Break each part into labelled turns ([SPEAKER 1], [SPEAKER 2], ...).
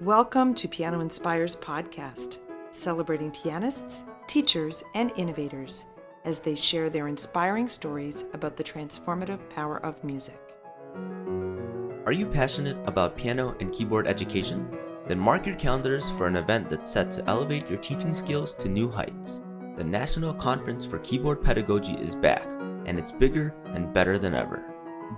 [SPEAKER 1] Welcome to Piano Inspires podcast, celebrating pianists, teachers, and innovators as they share their inspiring stories about the transformative power of music.
[SPEAKER 2] Are you passionate about piano and keyboard education? Then mark your calendars for an event that's set to elevate your teaching skills to new heights. The National Conference for Keyboard Pedagogy is back, and it's bigger and better than ever.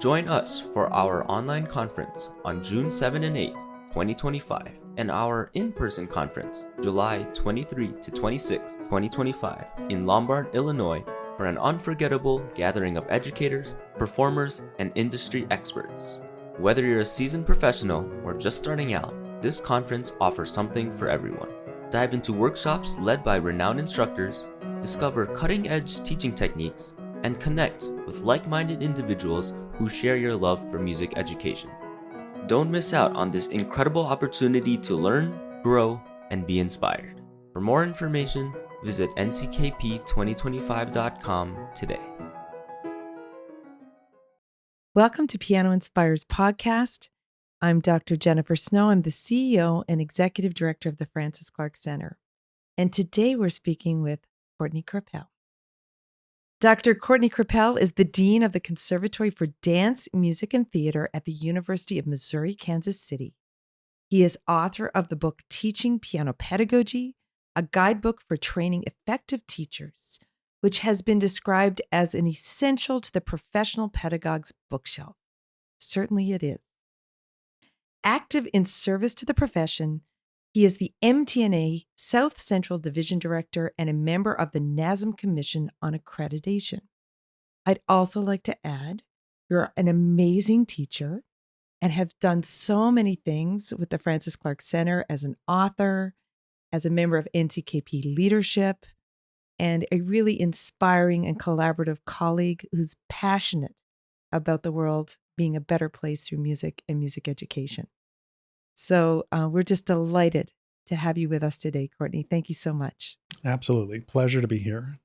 [SPEAKER 2] Join us for our online conference on June 7 and 8, 2025, and our in-person conference, July 23 to 26, 2025, in Lombard, Illinois, for an unforgettable gathering of educators, performers, and industry experts. Whether you're a seasoned professional or just starting out, this conference offers something for everyone. Dive into workshops led by renowned instructors, discover cutting-edge teaching techniques, and connect with like-minded individuals who share your love for music education. Don't miss out on this incredible opportunity to learn, grow, and be inspired. For more information, visit nckp2025.com today.
[SPEAKER 1] Welcome to Piano Inspires podcast. I'm Dr. Jennifer Snow. I'm the CEO and Executive Director of the Francis Clark Center. And today we're speaking with Courtney Crappell. Dr. Courtney Crappell is the Dean of the Conservatory for Dance, Music, and Theater at the University of Missouri, Kansas City. He is author of the book Teaching Piano Pedagogy, a guidebook for training effective teachers, which has been described as an essential to the professional pedagogue's bookshelf. Certainly it is. Active in service to the profession, he is the MTNA South Central Division Director and a member of the NASM Commission on Accreditation. I'd also like to add, you're an amazing teacher and have done so many things with the Francis Clark Center as an author, as a member of NCKP leadership, and a really inspiring and collaborative colleague who's passionate about the world being a better place through music and music education. So we're just delighted to have you with us today, Courtney. Thank you so much.
[SPEAKER 3] Absolutely. Pleasure to be here.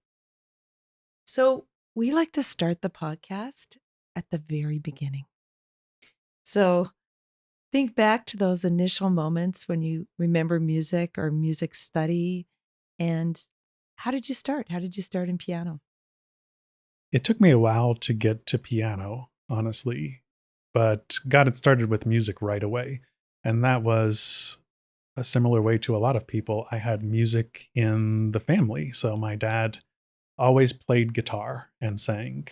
[SPEAKER 1] So we like to start the podcast at the very beginning. So think back to those initial moments when you remember music or music study. And how did you start? How did you start in piano?
[SPEAKER 3] It took me a while to get to piano, honestly, but got it started with music right away. And that was a similar way to a lot of people. I had music in the family. So my dad always played guitar and sang.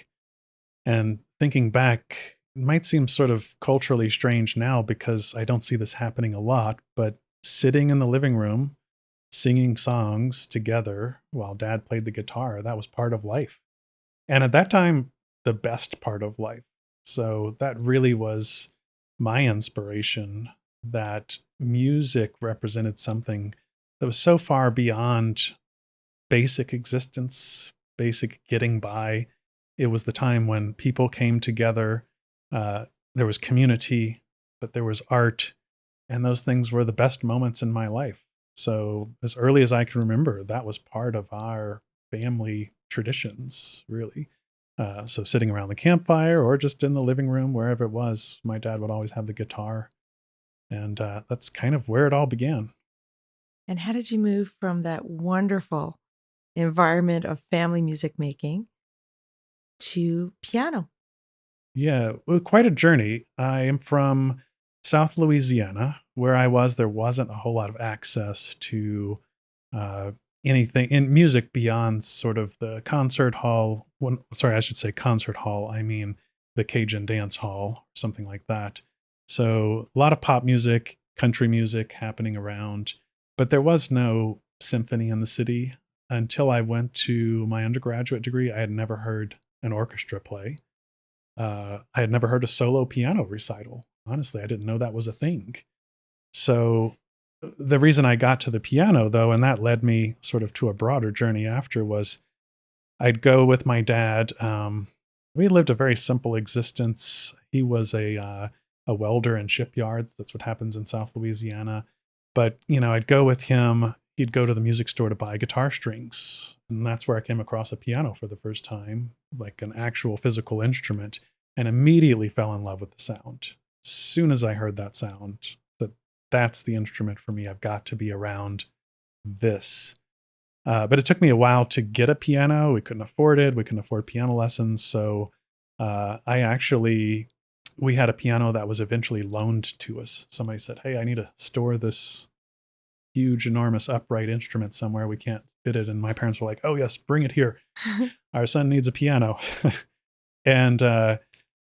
[SPEAKER 3] And thinking back, it might seem sort of culturally strange now because I don't see this happening a lot, but sitting in the living room, singing songs together while dad played the guitar, that was part of life. And at that time, the best part of life. So that really was my inspiration, that music represented something that was so far beyond basic existence, basic getting by. It was the time when people came together. There was community, but there was art. And those things were the best moments in my life. So as early as I can remember, that was part of our family traditions, really. So sitting around the campfire or just in the living room, wherever it was, my dad would always have the guitar. And that's kind of where it all began.
[SPEAKER 1] And how did you move from that wonderful environment of family music making to piano?
[SPEAKER 3] Yeah, well, quite a journey. I am from South Louisiana. Where I was, there wasn't a whole lot of access to anything in music beyond sort of the concert hall. I should say concert hall. I mean the Cajun dance hall, something like that. So a lot of pop music, country music happening around, but there was no symphony in the city until I went to my undergraduate degree. I had never heard an orchestra play. I had never heard a solo piano recital. Honestly, I didn't know that was a thing. So the reason I got to the piano, though, and that led me sort of to a broader journey after, was I'd go with my dad. We lived a very simple existence. He was a welder in shipyards. That's what happens in South Louisiana. But, I'd go with him. He'd go to the music store to buy guitar strings. And that's where I came across a piano for the first time, like an actual physical instrument, and immediately fell in love with the sound. As soon as I heard that sound, that's the instrument for me. I've got to be around this. But it took me a while to get a piano. We couldn't afford it. We couldn't afford piano lessons. So we had a piano that was eventually loaned to us. Somebody said, hey, I need to store this huge, enormous upright instrument somewhere. We can't fit it. And my parents were like, oh, yes, bring it here. Our son needs a piano. And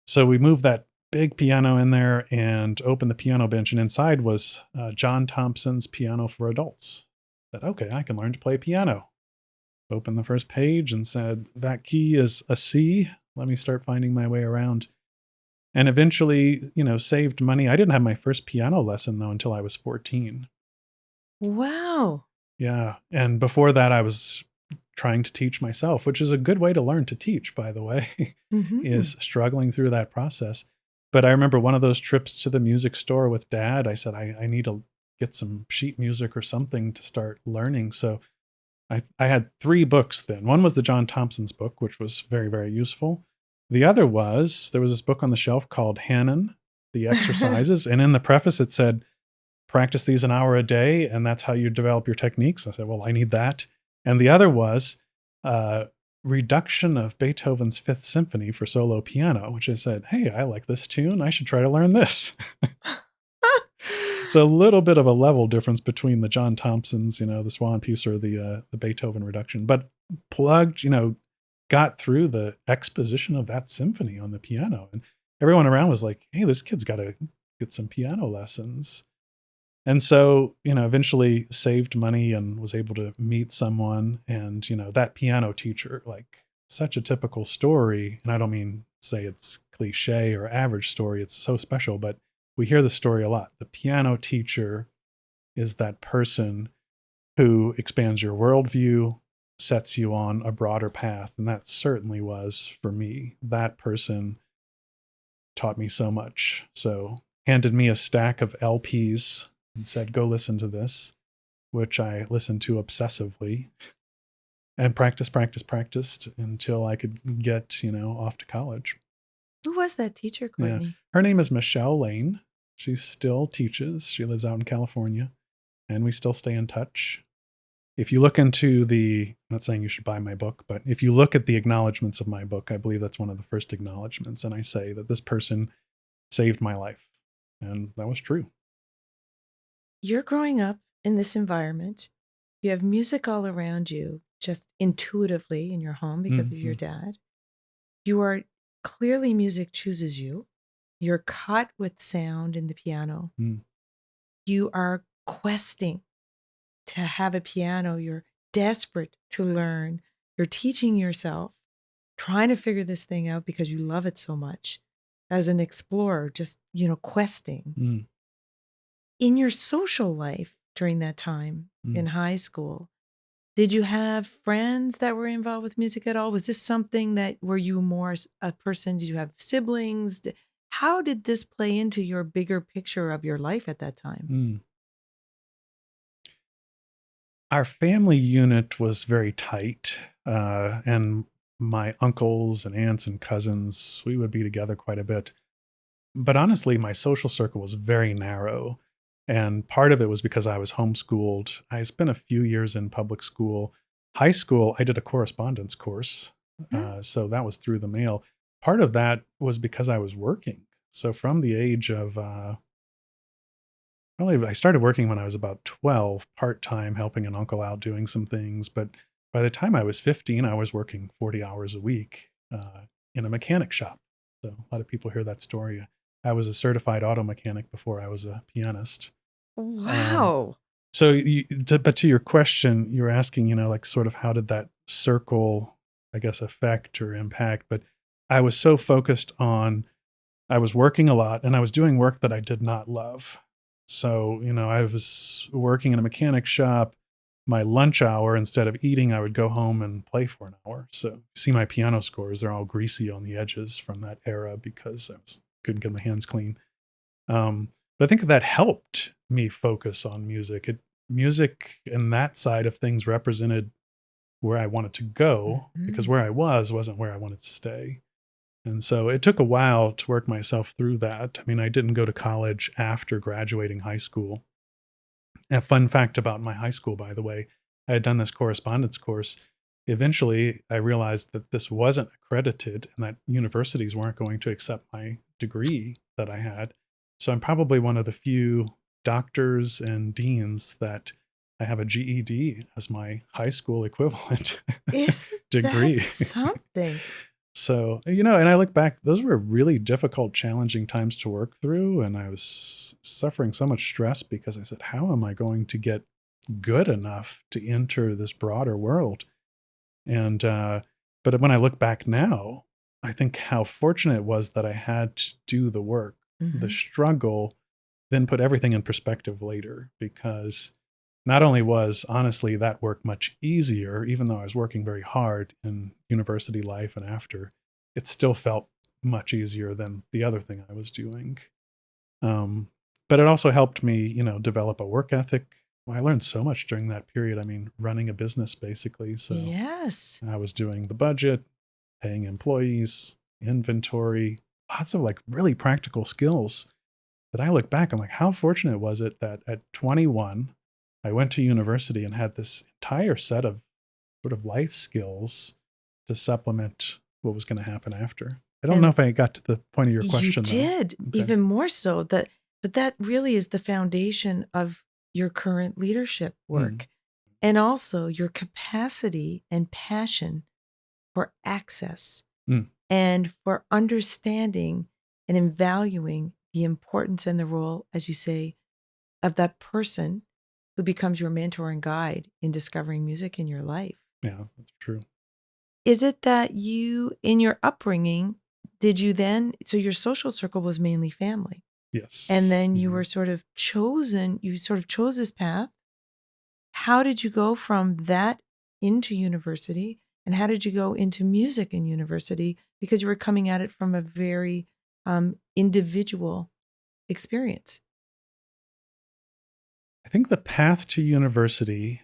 [SPEAKER 3] so we moved that big piano in there and opened the piano bench. And inside was John Thompson's Piano for Adults. I said, okay, I can learn to play piano. Opened the first page and said, that key is a C. Let me start finding my way around. And eventually, saved money. I didn't have my first piano lesson, though, until I was 14.
[SPEAKER 1] Wow.
[SPEAKER 3] Yeah. And before that, I was trying to teach myself, which is a good way to learn to teach, by the way, is struggling through that process. But I remember one of those trips to the music store with Dad, I said, I need to get some sheet music or something to start learning. So I had 3 books then. One was the John Thompson's book, which was very, very useful. The other was, there was this book on the shelf called Hanon, The Exercises. And in the preface, it said, practice these an hour a day, and that's how you develop your techniques. I said, well, I need that. And the other was Reduction of Beethoven's Fifth Symphony for Solo Piano, which I said, hey, I like this tune. I should try to learn this. It's a little bit of a level difference between the John Thompson's, the Swan piece or the Beethoven reduction, but plugged, got through the exposition of that symphony on the piano. And everyone around was like, hey, this kid's got to get some piano lessons. And so, eventually saved money and was able to meet someone. And, that piano teacher, like such a typical story. And I don't mean say it's cliche or average story. It's so special, but we hear the story a lot. The piano teacher is that person who expands your worldview, sets you on a broader path. And that certainly was for me. That person taught me so much. So handed me a stack of LPs and said, go listen to this, which I listened to obsessively and practiced until I could get, off to college.
[SPEAKER 1] Who was that teacher, Courtney?
[SPEAKER 3] Yeah. Her name is Michelle Lane. She still teaches. She lives out in California, and we still stay in touch. If you look into I'm not saying you should buy my book, but if you look at the acknowledgments of my book, I believe that's one of the first acknowledgments. And I say that this person saved my life. And that was true.
[SPEAKER 1] You're growing up in this environment. You have music all around you, just intuitively in your home because of your dad. You are clearly, music chooses you. You're caught with sound in the piano. You are questing to have a piano. You're desperate to learn. You're teaching yourself, trying to figure this thing out because you love it so much. As an explorer, just, questing. In your social life during that time in high school, did you have friends that were involved with music at all? Was this something were you more a person? Did you have siblings? How did this play into your bigger picture of your life at that time?
[SPEAKER 3] Our family unit was very tight, and my uncles and aunts and cousins, we would be together quite a bit. But honestly, my social circle was very narrow. And part of it was because I was homeschooled. I spent a few years in public school. High school, I did a correspondence course. So that was through the mail. Part of that was because I was working. So from the age of, I started working when I was about 12, part-time, helping an uncle out doing some things. But by the time I was 15, I was working 40 hours a week in a mechanic shop. So a lot of people hear that story. I was a certified auto mechanic before I was a pianist.
[SPEAKER 1] Wow.
[SPEAKER 3] But to your question, you were asking, sort of how did that circle, I guess, affect or impact? But I was so focused on, I was working a lot and I was doing work that I did not love. So, I was working in a mechanic shop. My lunch hour, instead of eating, I would go home and play for an hour. So you see my piano scores, they're all greasy on the edges from that era because couldn't get my hands clean. But I think that helped me focus on music. Music and that side of things represented where I wanted to go because where I wasn't where I wanted to stay. And so it took a while to work myself through that. I mean, I didn't go to college after graduating high school. A fun fact about my high school, by the way, I had done this correspondence course. Eventually, I realized that this wasn't accredited and that universities weren't going to accept my degree that I had. So I'm probably one of the few doctors and deans that I have a GED as my high school equivalent
[SPEAKER 1] Isn't that
[SPEAKER 3] degree.
[SPEAKER 1] something?
[SPEAKER 3] So, and I look back, those were really difficult, challenging times to work through. And I was suffering so much stress because I said, how am I going to get good enough to enter this broader world? And, but when I look back now, I think how fortunate it was that I had to do the work, the struggle, then put everything in perspective later, because not only was honestly that work much easier, even though I was working very hard in university life and after, it still felt much easier than the other thing I was doing. But it also helped me, develop a work ethic. Well, I learned so much during that period. I mean, running a business basically. So
[SPEAKER 1] Yes.
[SPEAKER 3] I was doing the budget, paying employees, inventory, lots of like really practical skills that I look back, I'm like, how fortunate was it that at 21, I went to university and had this entire set of sort of life skills to supplement what was going to happen after. I don't know if I got to the point of your question.
[SPEAKER 1] You did,
[SPEAKER 3] though. Okay.
[SPEAKER 1] even more so. But that really is the foundation of your current leadership work, and also your capacity and passion for access and for understanding and in valuing the importance and the role, as you say, of that person who becomes your mentor and guide in discovering music in your life.
[SPEAKER 3] Yeah, that's true.
[SPEAKER 1] Is it that you, in your upbringing, so your social circle was mainly family?
[SPEAKER 3] Yes.
[SPEAKER 1] And then you were sort of chose this path. How did you go from that into university? And how did you go into music in university? Because you were coming at it from a very individual experience.
[SPEAKER 3] I think the path to university,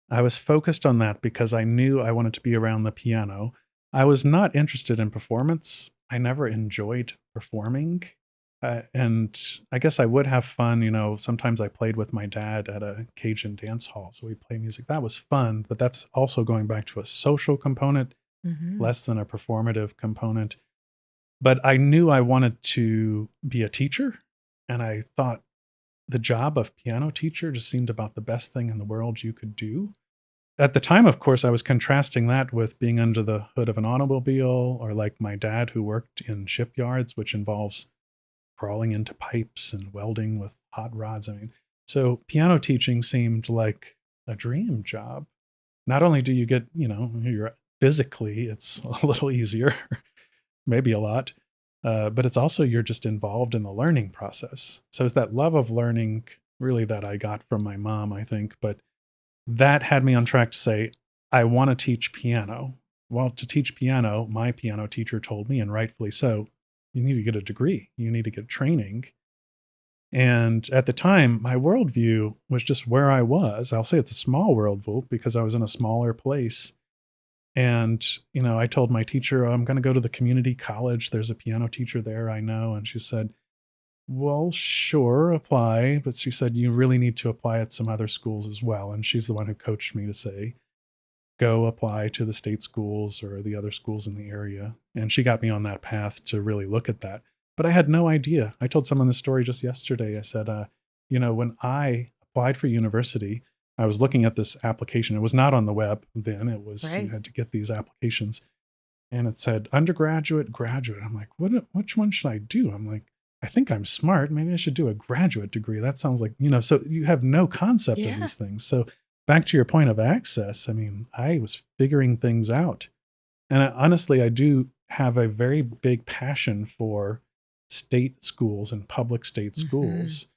[SPEAKER 3] I was focused on that because I knew I wanted to be around the piano. I was not interested in performance. I never enjoyed performing. And I guess I would have fun. Sometimes I played with my dad at a Cajun dance hall. So we play music. That was fun, but that's also going back to a social component, less than a performative component. But I knew I wanted to be a teacher. And I thought the job of piano teacher just seemed about the best thing in the world you could do. At the time, of course, I was contrasting that with being under the hood of an automobile, or like my dad who worked in shipyards, which involves crawling into pipes and welding with hot rods. I mean, so piano teaching seemed like a dream job. Not only do you get, you're physically, it's a little easier, maybe a lot, but it's also, you're just involved in the learning process. So it's that love of learning really that I got from my mom, I think, but that had me on track to say, I want to teach piano. Well, to teach piano, my piano teacher told me, and rightfully so, you need to get a degree. You need to get training. And at the time, my worldview was just where I was. I'll say it's a small worldview because I was in a smaller place. And, I told my teacher, I'm going to go to the community college. There's a piano teacher there I know. And she said, well, sure, apply. But she said, you really need to apply at some other schools as well. And she's the one who coached me to say, go apply to the state schools or the other schools in the area. And she got me on that path to really look at that. But I had no idea. I told someone this story just yesterday. I said, when I applied for university, I was looking at this application. It was not on the web then. It was, You had to get these applications. And it said undergraduate, graduate. I'm like, which one should I do? I'm like, I think I'm smart. Maybe I should do a graduate degree. That sounds like, so you have no concept of these things. So back to your point of access, I mean, I was figuring things out. And honestly, I do have a very big passion for state schools and public state schools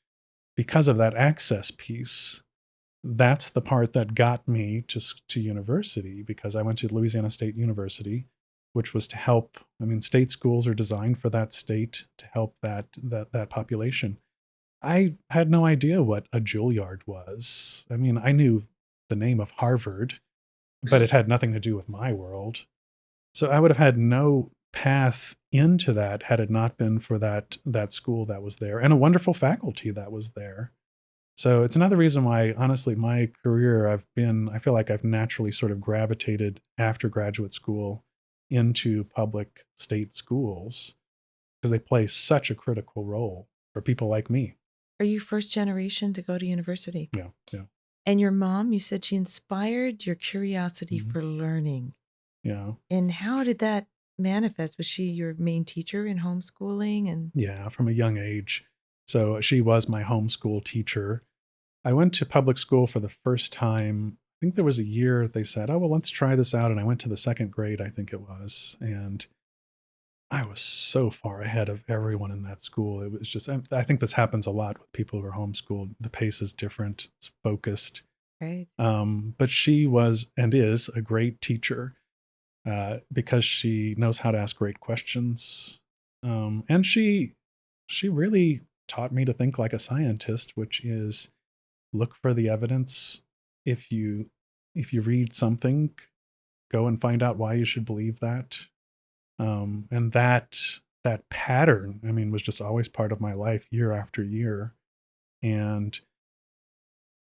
[SPEAKER 3] because of that access piece. That's the part that got me to university, because I went to Louisiana State University, which was to help. I mean, state schools are designed for that state to help that population. I had no idea what a Juilliard was. I mean, I knew the name of Harvard, but it had nothing to do with my world. So I would have had no path into that had it not been for that school that was there and a wonderful faculty that was there. So it's another reason why, honestly, my career, I feel like I've naturally sort of gravitated after graduate school into public state schools because they play such a critical role for people like me.
[SPEAKER 1] Are you first generation to go to university?
[SPEAKER 3] Yeah. Yeah.
[SPEAKER 1] And your mom, you said she inspired your curiosity
[SPEAKER 3] Mhm.
[SPEAKER 1] for learning.
[SPEAKER 3] Yeah.
[SPEAKER 1] And how did that manifest? Was she your main teacher in homeschooling? And
[SPEAKER 3] Yeah. From a young age. So she was my homeschool teacher. I went to public school for the first time. I think there was a year they said, oh, well, let's try this out. And I went to the second grade, I think it was. And I was so far ahead of everyone in that school. It was just, I think this happens a lot with people who are homeschooled. The pace is different, it's focused.
[SPEAKER 1] right.
[SPEAKER 3] But she was and is a great teacher because she knows how to ask great questions. And she really taught me to think like a scientist, which is look for the evidence. If you read something, go and find out why you should believe that. And that pattern, I mean, was just always part of my life year after year. And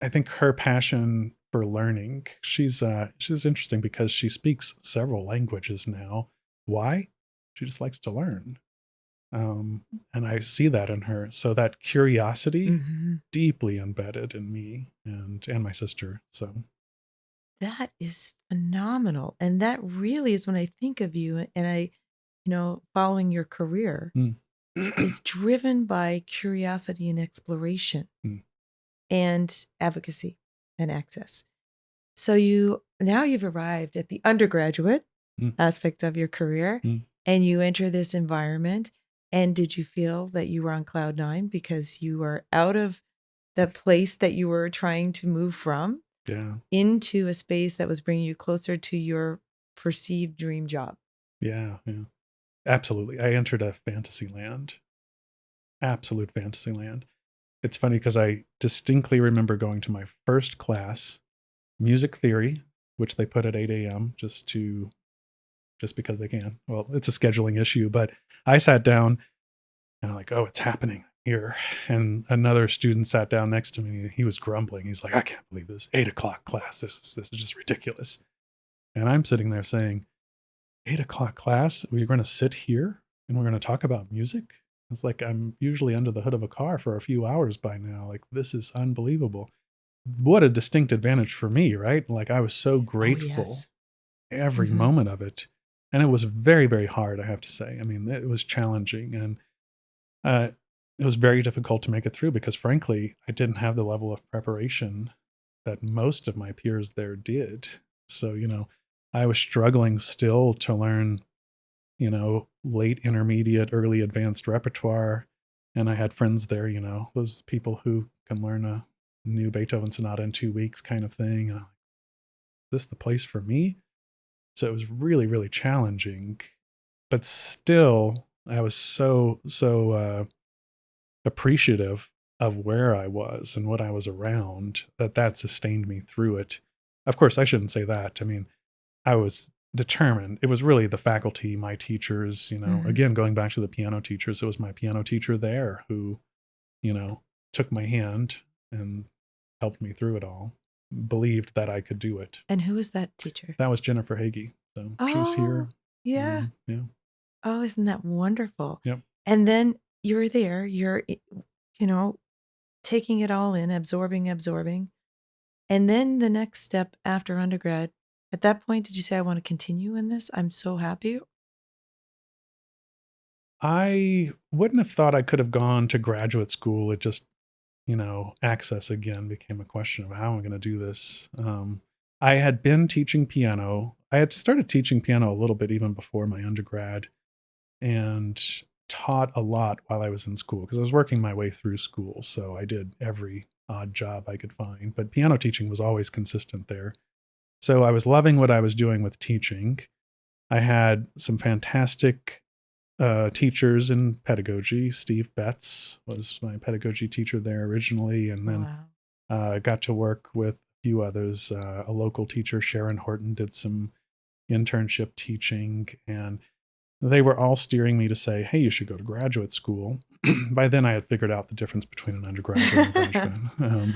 [SPEAKER 3] I think her passion for learning, she's interesting because she speaks several languages now. Why? She just likes to learn. And I see that in her. So that curiosity
[SPEAKER 1] Mm-hmm.
[SPEAKER 3] deeply embedded in me and my sister. So
[SPEAKER 1] That is phenomenal. And that really is when I think of you and following your career
[SPEAKER 3] mm.
[SPEAKER 1] is driven by curiosity and exploration
[SPEAKER 3] Mm.
[SPEAKER 1] and advocacy and access. So you've arrived at the undergraduate
[SPEAKER 3] Mm.
[SPEAKER 1] aspect of your career
[SPEAKER 3] Mm.
[SPEAKER 1] and you enter this environment. And did you feel that you were on cloud nine because you were out of the place that you were trying to move from
[SPEAKER 3] Yeah.
[SPEAKER 1] into a space that was bringing you closer to your perceived dream job?
[SPEAKER 3] Yeah. Yeah. Absolutely. I entered a fantasy land, absolute fantasy land. It's funny because I distinctly remember going to my first class, music theory, which they put at 8 a.m. just because they can. Well, it's a scheduling issue, but I sat down and I'm like, oh, it's happening here. And another student sat down next to me. He was grumbling. He's like, I can't believe this 8 o'clock class. This is just ridiculous. And I'm sitting there saying, 8 o'clock class, we're going to sit here and we're going to talk about music. It's like I'm usually under the hood of a car for a few hours by now. Like, this is unbelievable. What a distinct advantage for me, right? Like, I was so
[SPEAKER 1] Oh,
[SPEAKER 3] grateful
[SPEAKER 1] yes.
[SPEAKER 3] every
[SPEAKER 1] Mhm.
[SPEAKER 3] moment of it. And it was very, very hard, I have to say. I mean, it was challenging and uh, it was very difficult to make it through because, frankly, I didn't have the level of preparation that most of my peers there did. So, I was struggling still to learn late intermediate, early advanced repertoire. And I had friends there, those people who can learn a new Beethoven sonata in 2 weeks kind of thing. And I'm like, is this the place for me? So it was really, really challenging. But still, I was so appreciative of where I was and what I was around that sustained me through it. Of course, I shouldn't say that. I mean, I was determined. It was really the faculty, my teachers,
[SPEAKER 1] Mhm.
[SPEAKER 3] again, going back to the piano teachers, it was my piano teacher there who, took my hand and helped me through it all, believed that I could do it.
[SPEAKER 1] And who was that teacher?
[SPEAKER 3] That was Jennifer Hagee. So she's
[SPEAKER 1] Oh,
[SPEAKER 3] here.
[SPEAKER 1] yeah.
[SPEAKER 3] Yeah.
[SPEAKER 1] Oh, isn't that wonderful?
[SPEAKER 3] Yep.
[SPEAKER 1] And then you're there, you know, taking it all in, absorbing. And then the next step after undergrad, at that point, did you say, I want to continue in this? I'm so happy.
[SPEAKER 3] I wouldn't have thought I could have gone to graduate school. It just, access again became a question of how am I going to do this. I had been teaching piano. I had started teaching piano a little bit even before my undergrad and taught a lot while I was in school because I was working my way through school. So I did every odd job I could find, but piano teaching was always consistent there. So I was loving what I was doing with teaching. I had some fantastic teachers in pedagogy. Steve Betts was my pedagogy teacher there originally, and then
[SPEAKER 1] Wow.
[SPEAKER 3] got to work with a few others. A local teacher, Sharon Horton, did some internship teaching, and they were all steering me to say, hey, you should go to graduate school. By then I had figured out the difference between an undergraduate and graduate.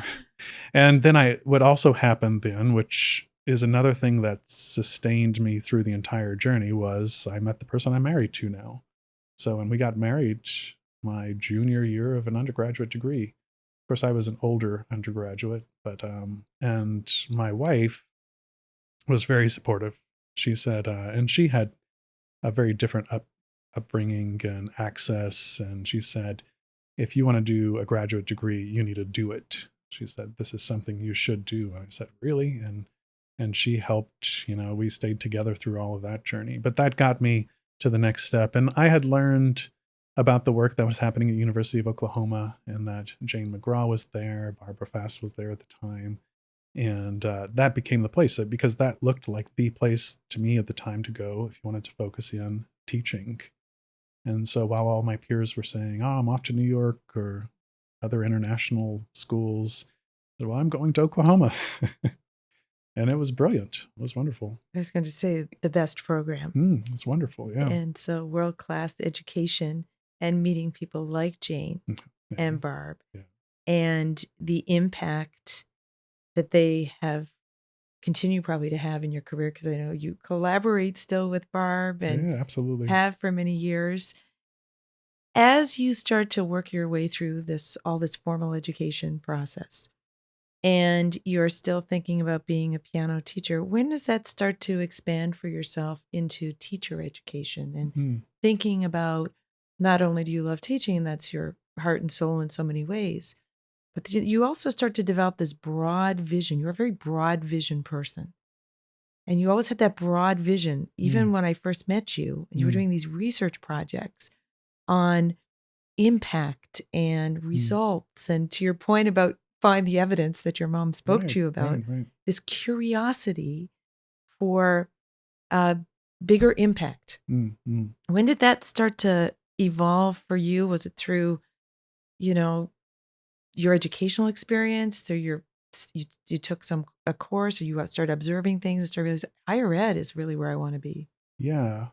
[SPEAKER 3] And then what also happened then, which is another thing that sustained me through the entire journey, was I met the person I'm married to now. So when we got married, my junior year of an undergraduate degree, of course, I was an older undergraduate, but and my wife was very supportive. She said, and she had a very different upbringing and access, and she said, if you want to do a graduate degree, you need to do it. She said, this is something you should do. And I said, really? And she helped, we stayed together through all of that journey. But that got me to the next step. And I had learned about the work that was happening at University of Oklahoma, and that Jane McGraw was there, Barbara Fast was there at the time. And that became the place, because that looked like the place to me at the time to go if you wanted to focus in teaching. And so while all my peers were saying, oh, I'm off to New York or other international schools, I said, well, I'm going to Oklahoma. And it was brilliant. It was wonderful.
[SPEAKER 1] I was going to say the best program.
[SPEAKER 3] It's wonderful, yeah.
[SPEAKER 1] And so world-class education and meeting people like Jane and Barb, and the impact that they have continue probably to have in your career, because I know you collaborate still with Barb and
[SPEAKER 3] absolutely
[SPEAKER 1] have for many years. As you start to work your way through all this formal education process, and you're still thinking about being a piano teacher, when does that start to expand for yourself into teacher education and thinking about, not only do you love teaching, that's your heart and soul in so many ways, but you also start to develop this broad vision. You're a very broad vision person. And you always had that broad vision, even when I first met you, and you were doing these research projects on impact and results. And to your point about find the evidence that your mom spoke to you about, this curiosity for bigger impact. When did that start to evolve for you? Was it through, your educational experience, through you took a course, or you started observing things and started realizing higher ed is really where I want to be?
[SPEAKER 3] Yeah.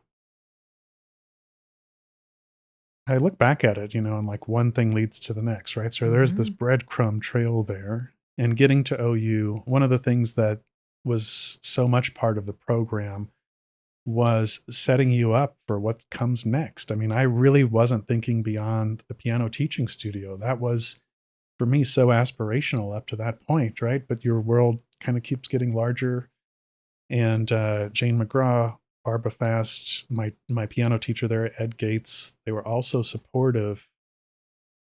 [SPEAKER 3] I look back at it, and like one thing leads to the next, right? So there's this breadcrumb trail there. And getting to OU, one of the things that was so much part of the program was setting you up for what comes next. I mean, I really wasn't thinking beyond the piano teaching studio. That was, for me, so aspirational up to that point, right? But your world kind of keeps getting larger. And Jane McGraw, Barbara Fast, my piano teacher there, Ed Gates, they were also supportive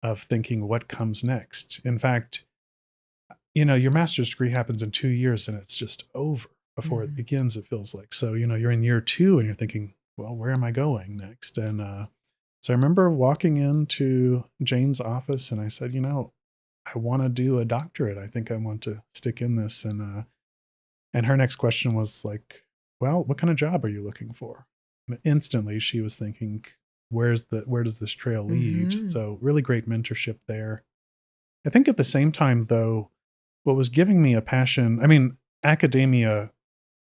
[SPEAKER 3] of thinking what comes next. In fact, your master's degree happens in 2 years and it's just over before it begins, it feels like. So, you're in year 2 and you're thinking, well, where am I going next? And so I remember walking into Jane's office and I said, I want to do a doctorate. I think I want to stick in this. And her next question was like, well, what kind of job are you looking for? And instantly she was thinking, where does this trail lead? So really great mentorship there. I think at the same time, though, what was giving me a passion, I mean, academia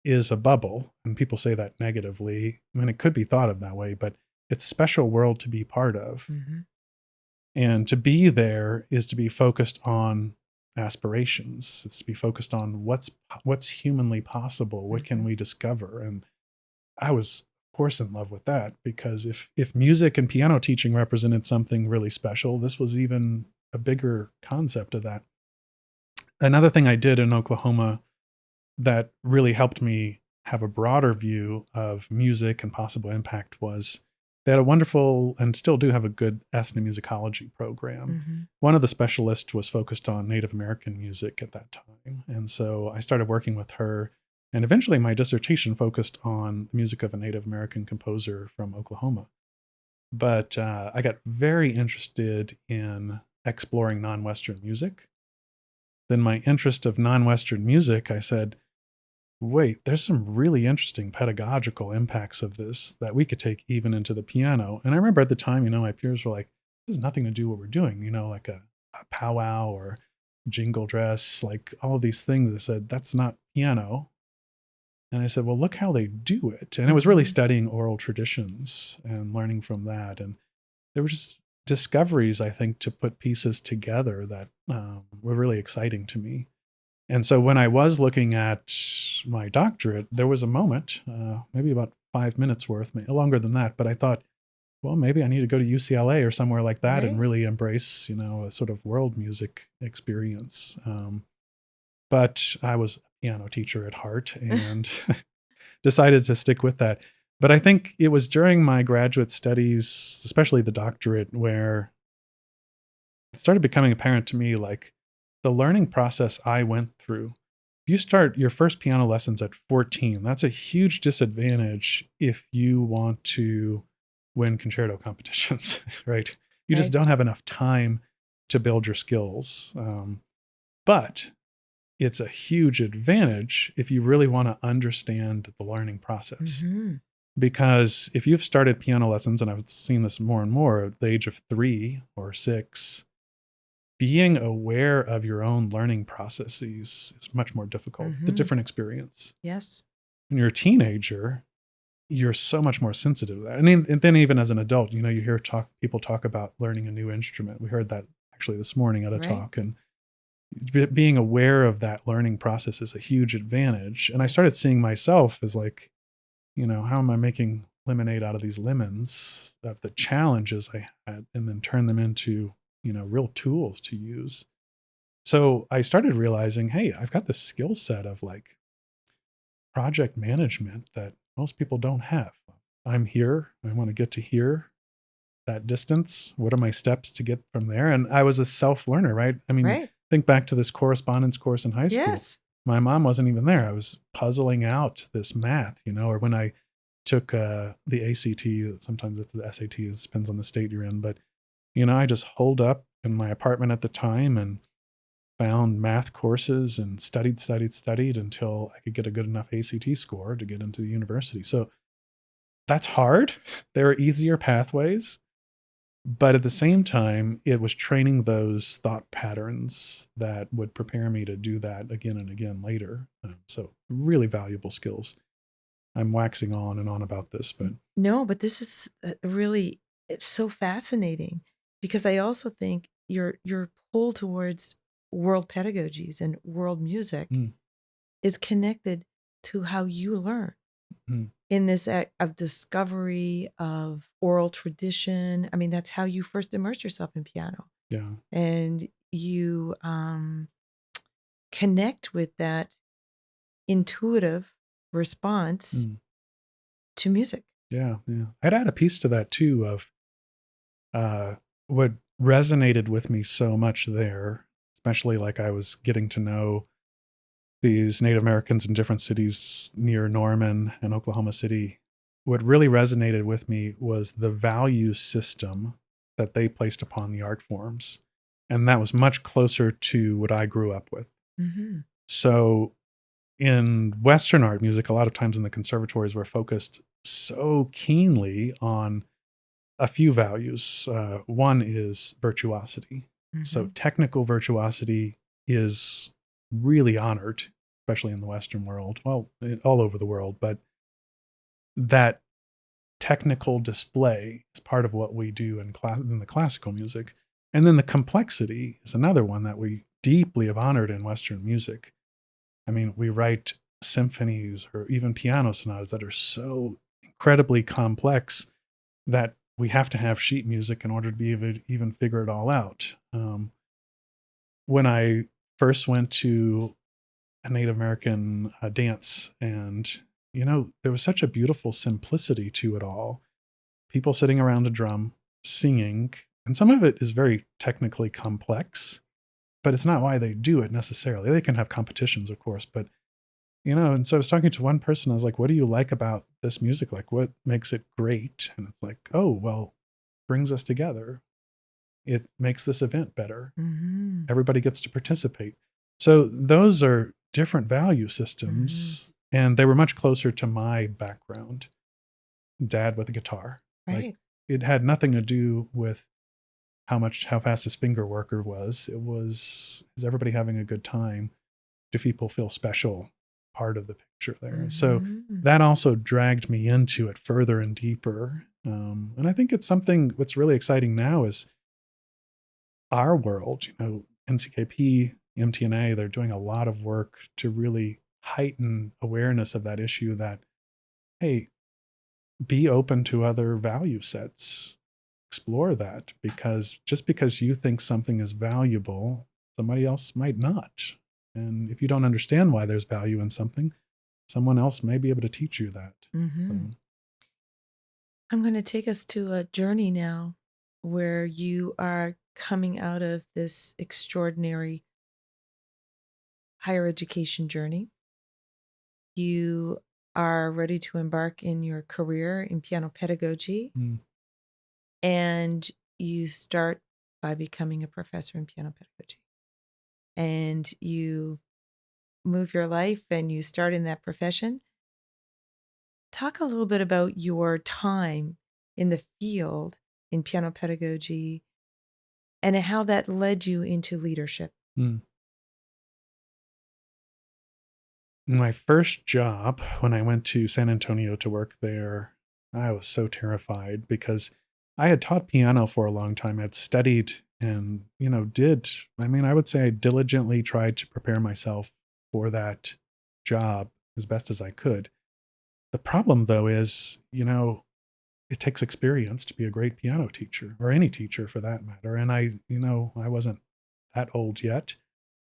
[SPEAKER 3] is a bubble, and people say that negatively. I mean, it could be thought of that way, but it's a special world to be part of. And to be there is to be focused on aspirations. It's to be focused on what's humanly possible. What can we discover? And I was, of course, in love with that, because if music and piano teaching represented something really special, this was even a bigger concept of that. Another thing I did in Oklahoma that really helped me have a broader view of music and possible impact was they had a wonderful, and still do have a good, ethnomusicology program. One of the specialists was focused on Native American music at that time. And so I started working with her, and eventually my dissertation focused on the music of a Native American composer from Oklahoma. But I got very interested in exploring non-Western music. Then my interest of non-Western music, I said, wait, there's some really interesting pedagogical impacts of this that we could take even into the piano. And I remember at the time, my peers were like, this has nothing to do with what we're doing, like a powwow or jingle dress, like all of these things. I said, that's not piano. And I said, well, look how they do it. And it was really studying oral traditions and learning from that. And there were just discoveries, I think, to put pieces together that were really exciting to me. And so when I was looking at my doctorate, there was a moment, maybe about 5 minutes worth, longer than that, but I thought, well, maybe I need to go to UCLA or somewhere like that and really embrace, a sort of world music experience. But I was a piano teacher at heart and decided to stick with that. But I think it was during my graduate studies, especially the doctorate, where it started becoming apparent to me, like the learning process I went through. If you start your first piano lessons at 14, that's a huge disadvantage if you want to win concerto competitions, right? You just don't have enough time to build your skills. But it's a huge advantage if you really want to understand the learning process. Because if you've started piano lessons, and I've seen this more and more at the age of 3 or 6, being aware of your own learning processes is much more difficult. It's a different experience.
[SPEAKER 1] Yes.
[SPEAKER 3] When you're a teenager, you're so much more sensitive to that. And then even as an adult, you hear people talk about learning a new instrument. We heard that actually this morning at a talk. And being aware of that learning process is a huge advantage. And I started seeing myself as like, how am I making lemonade out of these lemons, of the challenges I had, and then turn them into, real tools to use. So I started realizing, hey, I've got this skill set of like project management that most people don't have. I'm here. I want to get to here, that distance. What are my steps to get from there? And I was a self-learner, right? I mean, think back to this correspondence course in high school.
[SPEAKER 1] Yes.
[SPEAKER 3] My mom wasn't even there. I was puzzling out this math, or when I took the ACT, sometimes it's the SAT, it depends on the state you're in. But, I just holed up in my apartment at the time and found math courses and studied until I could get a good enough ACT score to get into the university. So that's hard. There are easier pathways. But at the same time, it was training those thought patterns that would prepare me to do that again and again later. So really valuable skills. I'm waxing on and on about this, but
[SPEAKER 1] no, but this is it's so fascinating because I also think your pull towards world pedagogies and world music is connected to how you learn. In this act of discovery of oral tradition. I mean, that's how you first immerse yourself in piano.
[SPEAKER 3] Yeah.
[SPEAKER 1] And you connect with that intuitive response to music.
[SPEAKER 3] Yeah. I'd add a piece to that too of what resonated with me so much there, especially like I was getting to know these Native Americans in different cities near Norman and Oklahoma City. What really resonated with me was the value system that they placed upon the art forms. And that was much closer to what I grew up with. So in Western art music, a lot of times in the conservatories, we're focused so keenly on a few values. One is virtuosity. So technical virtuosity is really honored, especially in the Western world, well, all over the world, but that technical display is part of what we do in the classical music. And then the complexity is another one that we deeply have honored in Western music. I mean, we write symphonies or even piano sonatas that are so incredibly complex that we have to have sheet music in order to be able to even figure it all out. When I first went to a Native American dance, and there was such a beautiful simplicity to it all. People sitting around a drum, singing, and some of it is very technically complex, but it's not why they do it necessarily. They can have competitions, of course, but and so I was talking to one person. I was like, what do you like about this music? Like, what makes it great? And it's like, oh, well, brings us together. It makes this event better. Everybody gets to participate. So those are different value systems, and they were much closer to my background. Dad with a guitar.
[SPEAKER 1] Right.
[SPEAKER 3] Like, it had nothing to do with how fast his finger worker was. It was, is everybody having a good time? Do people feel special? part of the picture there. So
[SPEAKER 1] Mhm.
[SPEAKER 3] that also dragged me into it further and deeper. And I think it's something what's really exciting now is our world, NCKP, MTNA, they're doing a lot of work to really heighten awareness of that issue that, hey, be open to other value sets. Explore that, because just because you think something is valuable, somebody else might not. And if you don't understand why there's value in something, someone else may be able to teach you that. So,
[SPEAKER 1] Mhm. I'm going to take us to a journey now where you are coming out of this extraordinary higher education journey. You are ready to embark in your career in piano pedagogy,
[SPEAKER 3] mm,
[SPEAKER 1] and you start by becoming a professor in piano pedagogy. And you move your life and you start in that profession. Talk a little bit about your time in the field in piano pedagogy and how that led you into leadership.
[SPEAKER 3] mm. My first job, when I went to San Antonio to work there, I was so terrified because I had taught piano for a long time. I'd studied and, I would say I diligently tried to prepare myself for that job as best as I could. The problem, though, is, it takes experience to be a great piano teacher, or any teacher for that matter. And I wasn't that old yet,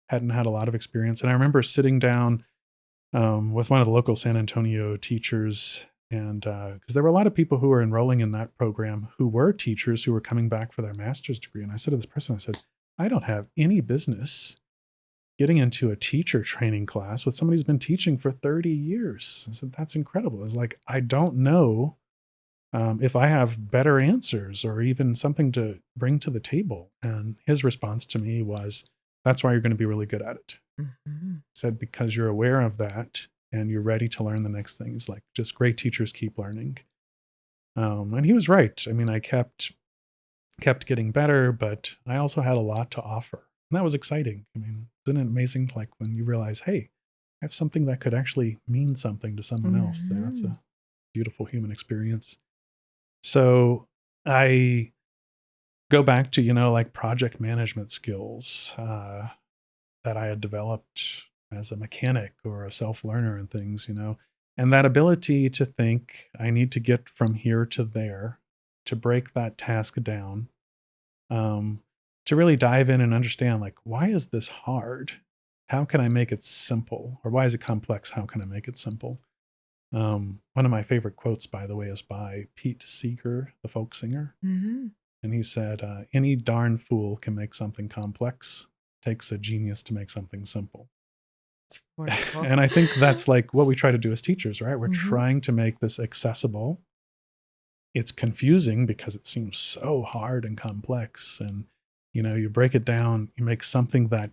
[SPEAKER 3] hadn't had a lot of experience. And I remember sitting down with one of the local San Antonio teachers. And because there were a lot of people who were enrolling in that program who were teachers who were coming back for their master's degree. And I said to this person, I said, I don't have any business getting into a teacher training class with somebody who's been teaching for 30 years. I said, that's incredible. It's like, I don't know if I have better answers or even something to bring to the table. And his response to me was, that's why you're going to be really good at it.
[SPEAKER 1] Mhm.
[SPEAKER 3] Said, because you're aware of that and you're ready to learn the next things. Like, just great teachers keep learning. And he was right. I mean, I kept getting better, but I also had a lot to offer. And that was exciting. I mean, isn't it amazing? Like when you realize, hey, I have something that could actually mean something to someone else. So that's
[SPEAKER 1] Mhm.
[SPEAKER 3] a beautiful human experience. So I go back to, like project management skills that I had developed as a mechanic or a self learner and things, and that ability to think, I need to get from here to there, to break that task down, um, to really dive in and understand, like, why is this hard? How can I make it simple? Or why is it complex? How can I make it simple? One of my favorite quotes, by the way, is by Pete Seeger, the folk singer.
[SPEAKER 1] Mhm.
[SPEAKER 3] And he said, any darn fool can make something complex. Takes a genius to make something simple.
[SPEAKER 1] It's wonderful.
[SPEAKER 3] And I think that's like what we try to do as teachers, right? We're
[SPEAKER 1] Mhm.
[SPEAKER 3] trying to make this accessible. It's confusing because it seems so hard and complex. And, you break it down, you make something that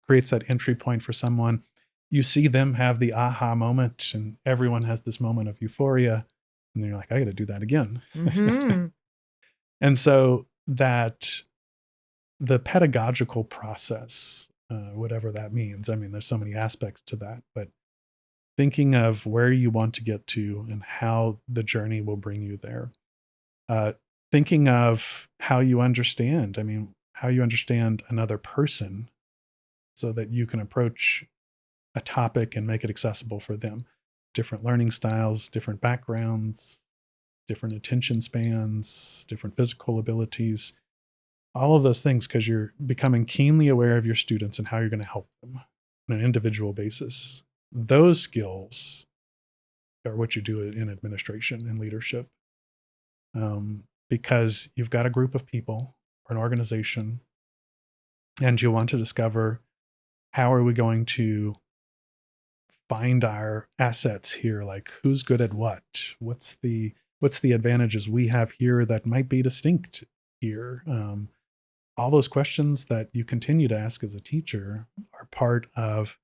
[SPEAKER 3] creates that entry point for someone. You see them have the aha moment, and everyone has this moment of euphoria. And you're like, I got to do that again.
[SPEAKER 1] Mhm.
[SPEAKER 3] And so that the pedagogical process, whatever that means, I mean, there's so many aspects to that, but thinking of where you want to get to and how the journey will bring you there. Uh, Thinking of how you understand, I mean, how you understand another person so that you can approach a topic and make it accessible for them. Different learning styles, different backgrounds, different attention spans, different physical abilities, all of those things, because you're becoming keenly aware of your students and how you're going to help them on an individual basis. Those skills are what you do in administration and leadership, because you've got a group of people or an organization and you want to discover, how are we going to find our assets here? Like, who's good at what? What's the advantages we have here that might be distinct here? All those questions that you continue to ask as a teacher are part of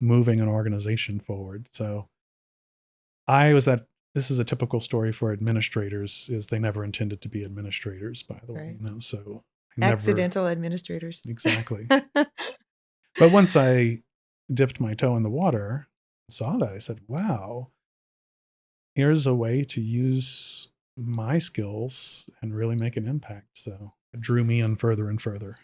[SPEAKER 3] moving an organization forward. So I was that this is a typical story for administrators, is they never intended to be administrators, by the way,
[SPEAKER 1] Right.
[SPEAKER 3] so I never
[SPEAKER 1] Accidental administrators.
[SPEAKER 3] exactly. But once I dipped my toe in the water, saw that, I said, wow, here's a way to use my skills and really make an impact. So it drew me in further and further.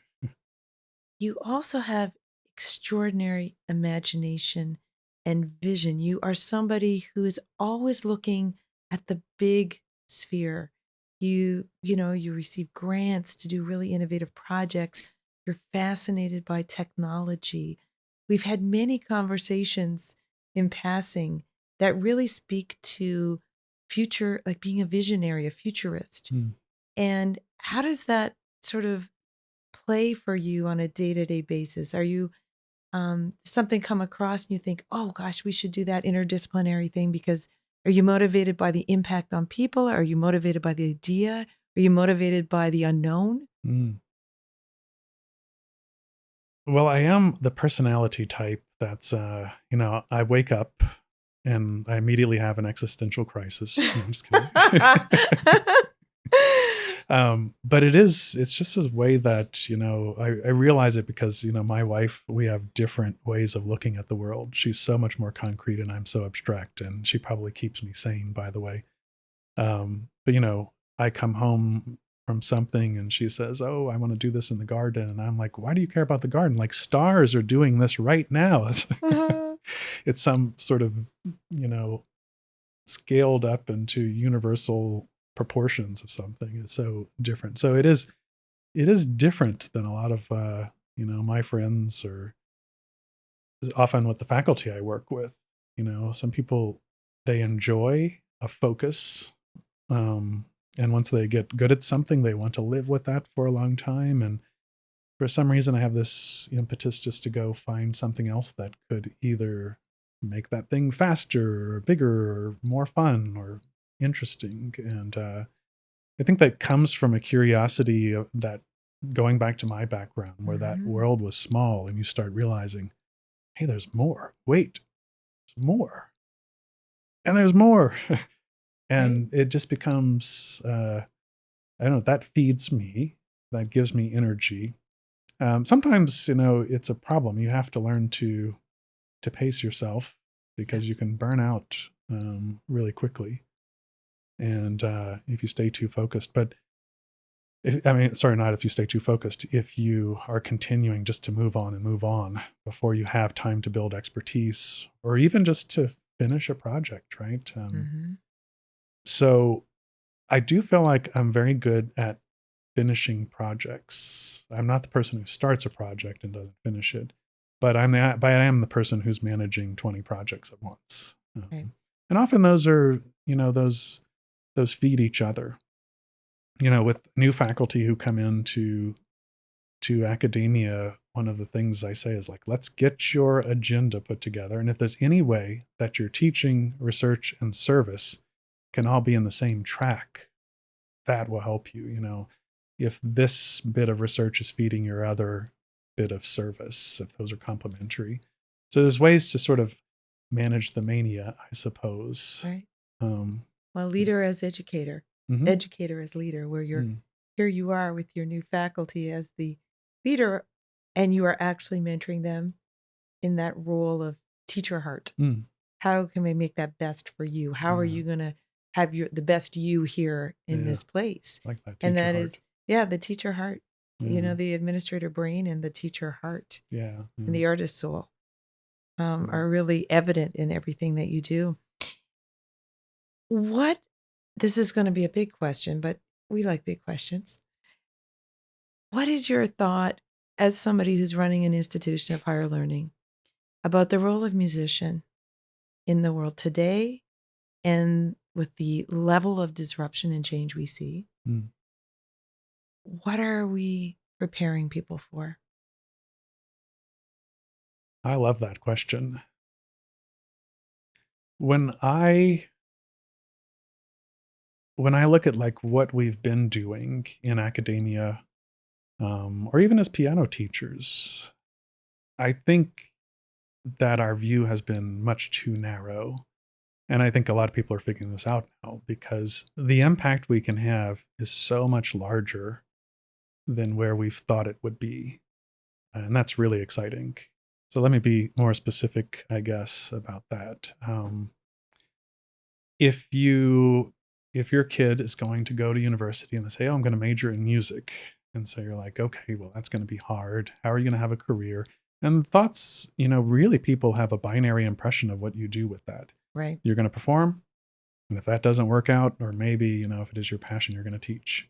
[SPEAKER 1] You also have extraordinary imagination and vision. You are somebody who is always looking at the big sphere. You receive grants to do really innovative projects. You're fascinated by technology. We've had many conversations in passing that really speak to future, like being a visionary, a futurist.
[SPEAKER 3] Mm.
[SPEAKER 1] And how does that sort of play for you on a day-to-day basis? Are you something come across and you think, oh gosh, we should do that interdisciplinary thing? Because are you motivated by the impact on people? Are you motivated by the idea? Are you motivated by the unknown?
[SPEAKER 3] Mm. Well, I am the personality type that's, I wake up and I immediately have an existential crisis. No, I'm just kidding. But it's just a way that, I realize it because, my wife, we have different ways of looking at the world. She's so much more concrete and I'm so abstract, and she probably keeps me sane, by the way. But, I come home from something and she says, oh, I want to do this in the garden. And I'm like, why do you care about the garden? Like, stars are doing this right now. It's some sort of, scaled up into universal proportions of something. It's so different. So it is different than a lot of my friends, or often with the faculty I work with. Some people, they enjoy a focus, and once they get good at something, they want to live with that for a long time. And for some reason, I have this impetus just to go find something else that could either make that thing faster or bigger or more fun or interesting. And I think that comes from a curiosity that, going back to my background, where that world was small and you start realizing, hey, there's more. Wait, there's more. And there's more. And it just becomes, I don't know, that feeds me. That gives me energy. Sometimes, it's a problem. You have to learn to pace yourself, because you can burn out really quickly. And if you stay too focused, not if you stay too focused, if you are continuing just to move on and move on before you have time to build expertise, or even just to finish a project, right? So I do feel like I'm very good at finishing projects. I'm not the person who starts a project and doesn't finish it, but I am the person who's managing 20 projects at once. And often those are, those feed each other. With new faculty who come into academia, one of the things I say is like, let's get your agenda put together. And if there's any way that your teaching, research, and service can all be in the same track, that will help you. If this bit of research is feeding your other bit of service, if those are complementary. So there's ways to sort of manage the mania, I suppose.
[SPEAKER 1] Right. Well, leader as educator, educator as leader, where here you are with your new faculty as the leader, and you are actually mentoring them in that role of teacher heart. How can we make that best for you? How are you going to have the best you here in this place?
[SPEAKER 3] Like that,
[SPEAKER 1] and that
[SPEAKER 3] heart.
[SPEAKER 1] Is the teacher heart. The administrator brain and the teacher heart. And the artist soul are really evident in everything that you do. This is going to be a big question, but we like big questions. What is your thought, as somebody who's running an institution of higher learning, about the role of musician in the world today, and with the level of disruption and change we see? What are we preparing people for?
[SPEAKER 3] I love that question. When I look at like what we've been doing in academia, or even as piano teachers, I think that our view has been much too narrow. And I think a lot of people are figuring this out now, because the impact we can have is so much larger than where we've thought it would be. And that's really exciting. So let me be more specific, I guess, about that. If your kid is going to go to university and they say, "Oh, I'm going to major in music," and so you're like, "Okay, well, that's going to be hard. How are you going to have a career?" And thoughts, really people have a binary impression of what you do with that.
[SPEAKER 1] Right.
[SPEAKER 3] You're going to perform, and if that doesn't work out, or maybe, if it is your passion, you're going to teach.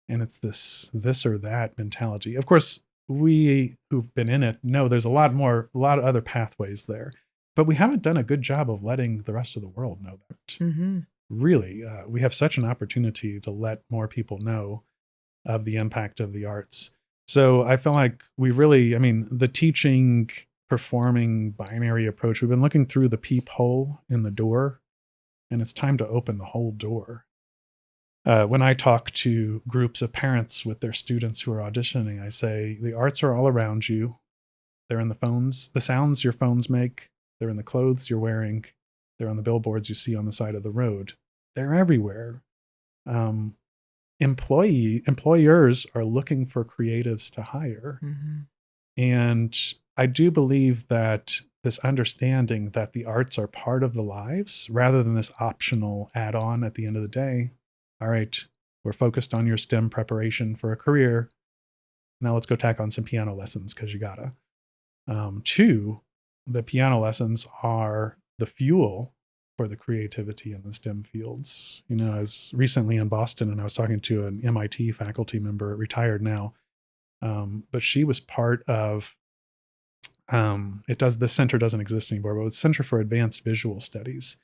[SPEAKER 3] And it's this or that mentality. Of course, we who've been in it know there's a lot of other pathways there, but we haven't done a good job of letting the rest of the world know that.
[SPEAKER 1] Mm-hmm.
[SPEAKER 3] Really, we have such an opportunity to let more people know of the impact of the arts. So I feel like we really, the teaching, performing binary approach, we've been looking through the peephole in the door, and it's time to open the whole door. When I talk to groups of parents with their students who are auditioning, I say, the arts are all around you. They're in the phones, the sounds your phones make. They're in the clothes you're wearing. They're on the billboards you see on the side of the road. They're everywhere. Employers are looking for creatives to hire.
[SPEAKER 1] Mm-hmm.
[SPEAKER 3] And I do believe that this understanding that the arts are part of the lives rather than this optional add-on at the end of the day. All right, we're focused on your STEM preparation for a career. Now let's go tack on some piano lessons because you gotta. Two, the piano lessons are the fuel for the creativity in the STEM fields. I was recently in Boston and I was talking to an MIT faculty member, retired now, but she was part of, the center doesn't exist anymore, but it's Center for Advanced Visual Studies.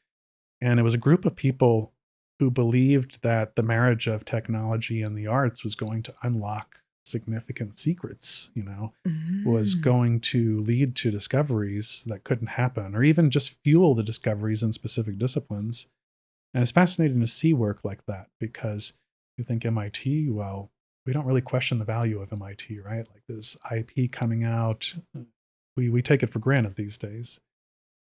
[SPEAKER 3] And it was a group of people who believed that the marriage of technology and the arts was going to unlock significant secrets, was going to lead to discoveries that couldn't happen, or even just fuel the discoveries in specific disciplines. And it's fascinating to see work like that because you think MIT, well, we don't really question the value of MIT, right? Like there's IP coming out. We take it for granted these days.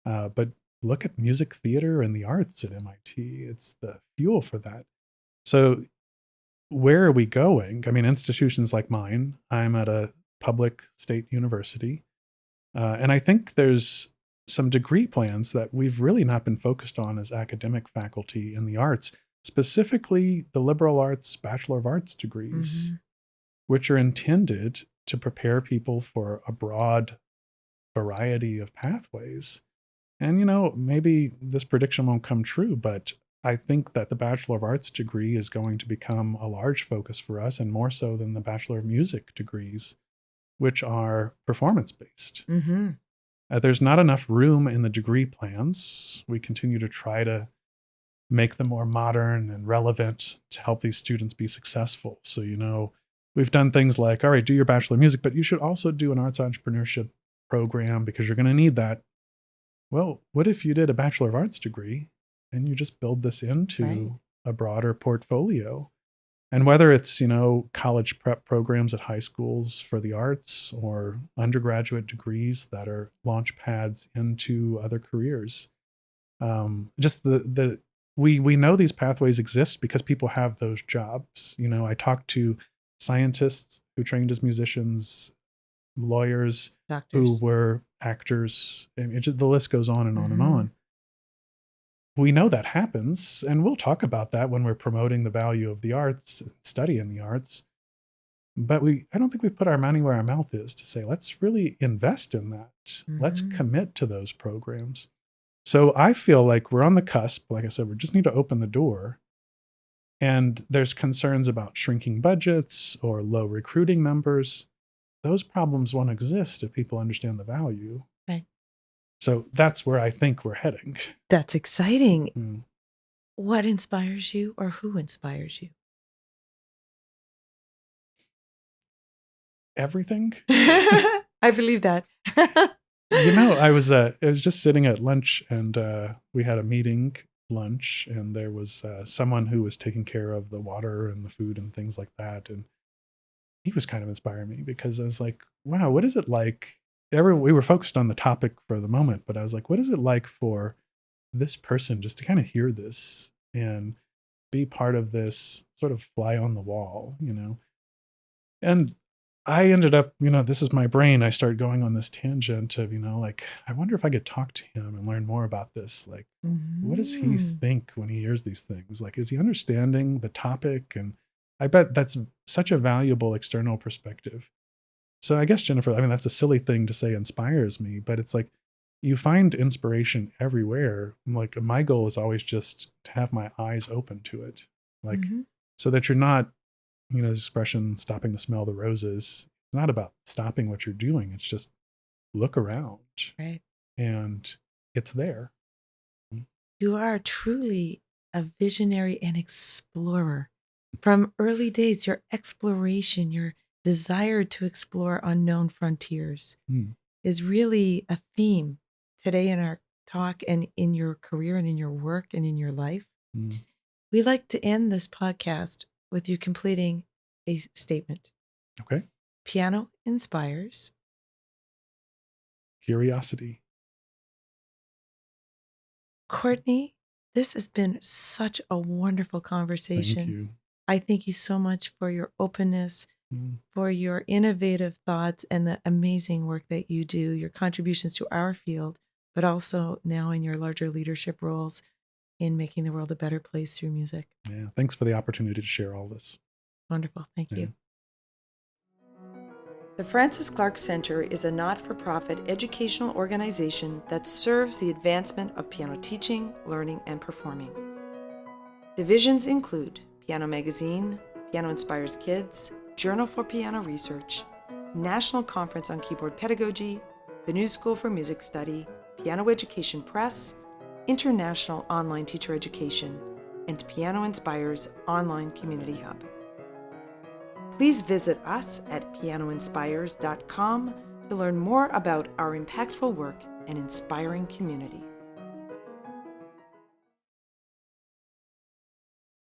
[SPEAKER 3] But look at music theater and the arts at MIT. It's the fuel for that. So where are we going? Institutions like mine, I'm at a public state university. And I think there's some degree plans that we've really not been focused on as academic faculty in the arts, specifically the liberal arts, Bachelor of Arts degrees, which are intended to prepare people for a broad variety of pathways. And, maybe this prediction won't come true, but I think that the Bachelor of Arts degree is going to become a large focus for us, and more so than the Bachelor of Music degrees, which are performance-based.
[SPEAKER 1] Mm-hmm.
[SPEAKER 3] There's not enough room in the degree plans. We continue to try to make them more modern and relevant to help these students be successful. So, we've done things like, all right, do your Bachelor of Music, but you should also do an arts entrepreneurship program because you're going to need that. Well, what if you did a Bachelor of Arts degree and you just build this into a broader portfolio? And whether it's, college prep programs at high schools for the arts or undergraduate degrees that are launch pads into other careers, just we know these pathways exist because people have those jobs. I talked to scientists who trained as musicians, lawyers,
[SPEAKER 1] Doctors.
[SPEAKER 3] who were actors. The list goes on and on and on. We know that happens, and we'll talk about that when we're promoting the value of the arts, study in the arts. But I don't think we put our money where our mouth is to say, let's really invest in that. Let's commit to those programs. So I feel like we're on the cusp. Like I said, we just need to open the door. And there's concerns about shrinking budgets or low recruiting numbers. Those problems won't exist if people understand the value.
[SPEAKER 1] Right.
[SPEAKER 3] So that's where I think we're heading.
[SPEAKER 1] That's exciting. What inspires you, or who inspires you?
[SPEAKER 3] Everything.
[SPEAKER 1] I believe that.
[SPEAKER 3] I was just sitting at lunch, and we had a meeting lunch, and there was someone who was taking care of the water and the food and things like that, and he was kind of inspiring me because I was like, wow, what is it like? We were focused on the topic for the moment, but I was like, what is it like for this person just to kind of hear this and be part of this sort of fly on the wall, And I ended up, this is my brain. I started going on this tangent of, like, I wonder if I could talk to him and learn more about this. Like, what does he
[SPEAKER 1] Mhm.
[SPEAKER 3] think when he hears these things? Like, is he understanding the topic? And I bet that's such a valuable external perspective. So I guess, Jennifer, I mean, that's a silly thing to say inspires me, but it's like you find inspiration everywhere. Like, my goal is always just to have my eyes open to it. Like,
[SPEAKER 1] Mhm.
[SPEAKER 3] so that you're not, this expression, stopping to smell the roses. It's not about stopping what you're doing. It's just look around
[SPEAKER 1] Right.
[SPEAKER 3] and it's there.
[SPEAKER 1] You are truly a visionary and explorer. From early days, your exploration, your desire to explore unknown frontiers
[SPEAKER 3] Mm.
[SPEAKER 1] is really a theme today in our talk and in your career and in your work and in your life.
[SPEAKER 3] Mm.
[SPEAKER 1] We like to end this podcast with you completing a statement.
[SPEAKER 3] Okay.
[SPEAKER 1] Piano inspires.
[SPEAKER 3] Curiosity.
[SPEAKER 1] Courtney, this has been such a wonderful
[SPEAKER 3] Thank
[SPEAKER 1] conversation.
[SPEAKER 3] you.
[SPEAKER 1] I thank you so much for your openness,
[SPEAKER 3] Mm.
[SPEAKER 1] for your innovative thoughts, and the amazing work that you do, your contributions to our field, but also now in your larger leadership roles in making the world a better place through music.
[SPEAKER 3] Yeah. Thanks for the opportunity to share all this.
[SPEAKER 1] Wonderful. Thank
[SPEAKER 3] Yeah.
[SPEAKER 1] you. The Francis Clark Center is a not-for-profit educational organization that serves the advancement of piano teaching, learning, and performing. Divisions include Piano Magazine, Piano Inspires Kids, Journal for Piano Research, National Conference on Keyboard Pedagogy, the New School for Music Study, Piano Education Press, International Online Teacher Education, and Piano Inspires Online Community Hub. Please visit us at pianoinspires.com to learn more about our impactful work and inspiring community.